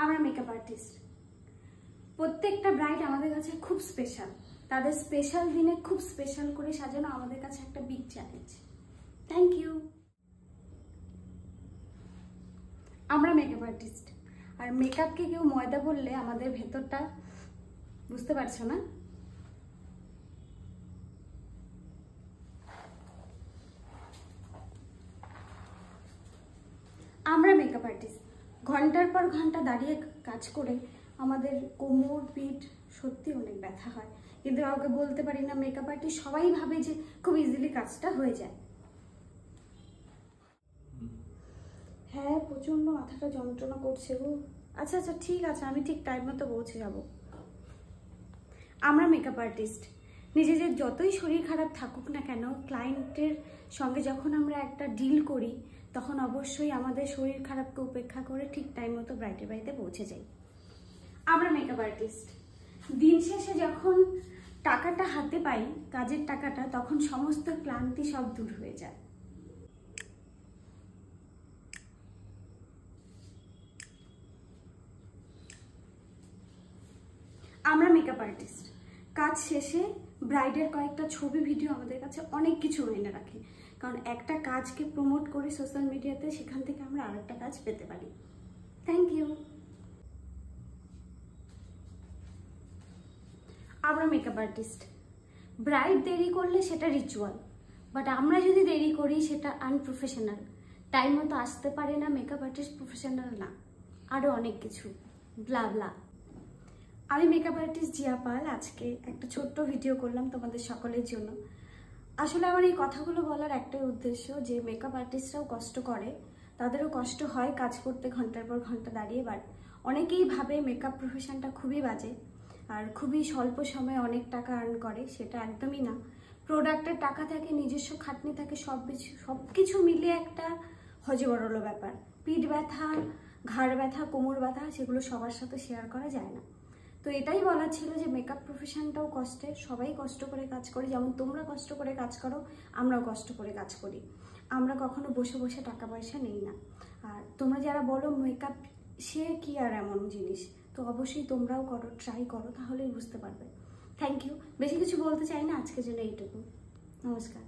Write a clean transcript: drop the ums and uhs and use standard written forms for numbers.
আমরা makeup artist, প্রত্যেকটা bride আমাদের কাছে খুব স্পেশাল। তাদের স্পেশাল দিনে খুব স্পেশাল করে সাজানো আমাদের কাছে একটা বিগ চ্যালেঞ্জ। Thank you. আমরা মেকআপ আর্টিস্ট, আর মেকআপকে কেউ ময়দা বললে আমাদের ভেতরটা বুঝতে পারছো না। আমরা মেকআপ আর্টিস্ট, ঘন্টার পর ঘন্টা দাঁড়িয়ে কাজ করে আমাদের কোমর পিঠ সত্যি অনেক ব্যথা হয়, কিন্তু কাউকে বলতে পারি না। মেকআপ আর্টিস্ট সবাই ভাবে যে খুব ইজিলি কাজটা হয়ে যায়। হ্যাঁ, প্রচন্ড মাথাটা যন্ত্রণা করছে গো। আচ্ছা আচ্ছা, ঠিক আছে, আমি ঠিক টাইম মতো পৌঁছে যাব। আমরা মেকআপ আর্টিস্ট, নিজেদের যতই শরীর খারাপ থাকুক না কেন, ক্লায়েন্টের সঙ্গে যখন আমরা একটা ডিল করি তখন অবশ্যই আমাদের শরীর খারাপকে উপেক্ষা করে ঠিক টাইম মতো ব্রাইডের বাড়িতে পৌঁছে যাই। আমরা মেকআপ আর্টিস্ট, দিন শেষে যখন টাকাটা হাতে পাই, কাজের টাকাটা, তখন সমস্ত ক্লান্তি সব দূর হয়ে যায়। আমরা মেকআপ আর্টিস্ট, কাজ শেষে ব্রাইডের কয়েকটা ছবি ভিডিও আমাদের কাছে অনেক কিছু মাইনে রাখে, কারণ একটা কাজকে প্রমোট করে সোশ্যাল মিডিয়াতে, সেখান থেকে আমরা আরেকটা কাজ পেতে পারি। Thank you. আমরা মেকআপ আর্টিস্ট, ব্রাইড দেরি করলে সেটা রিচুয়াল, বাট আমরা যদি দেরি করি সেটা আনপ্রফেশনাল। টাইম মতো আসতে পারে না, মেকআপ আর্টিস্ট প্রফেশনাল না, আরও অনেক কিছু ব্লা ব্লা। আমি মেকআপ আর্টিস্ট জিয়া পাল, আজকে একটা ছোট্ট ভিডিও করলাম তোমাদের সকলের জন্য। আসলে আমার এই কথাগুলো বলার একটাই উদ্দেশ্য যে মেকআপ আর্টিস্টরাও কষ্ট করে, তাদেরও কষ্ট হয় কাজ করতে ঘন্টার পর ঘন্টা দাঁড়িয়ে। বাট অনেকেই ভাবে মেকআপ প্রফেশনটা খুবই বাজে আর খুবই স্বল্প সময়ে অনেক টাকা আর্ন করে, সেটা একদমই না। প্রোডাক্টের টাকা থাকে, নিজস্ব খাটনি থাকে, সব কিছু মিলিয়ে একটা হজবরল ব্যাপার। পিঠ ব্যথা, ঘাড় ব্যথা, কোমর ব্যথা, সেগুলো সবার সাথে শেয়ার করা যায় না। তো এটাই বলার ছিল যে মেকআপ প্রফেশনটাও কষ্টের, সবাই কষ্ট করে কাজ করে, যেমন তোমরা কষ্ট করে কাজ করো, আমরাও কষ্ট করে কাজ করি। আমরা কখনো বসে বসে টাকা পয়সা নেই না। আর তোমরা যারা বলো মেকআপ সে কি আর এমন জিনিস, তো অবশ্যই তোমরাও করো, ট্রাই করো, তাহলেই বুঝতে পারবে। Thank you. বেশি কিছু বলতে চাই না, আজকের জন্য এইটুকু। নমস্কার।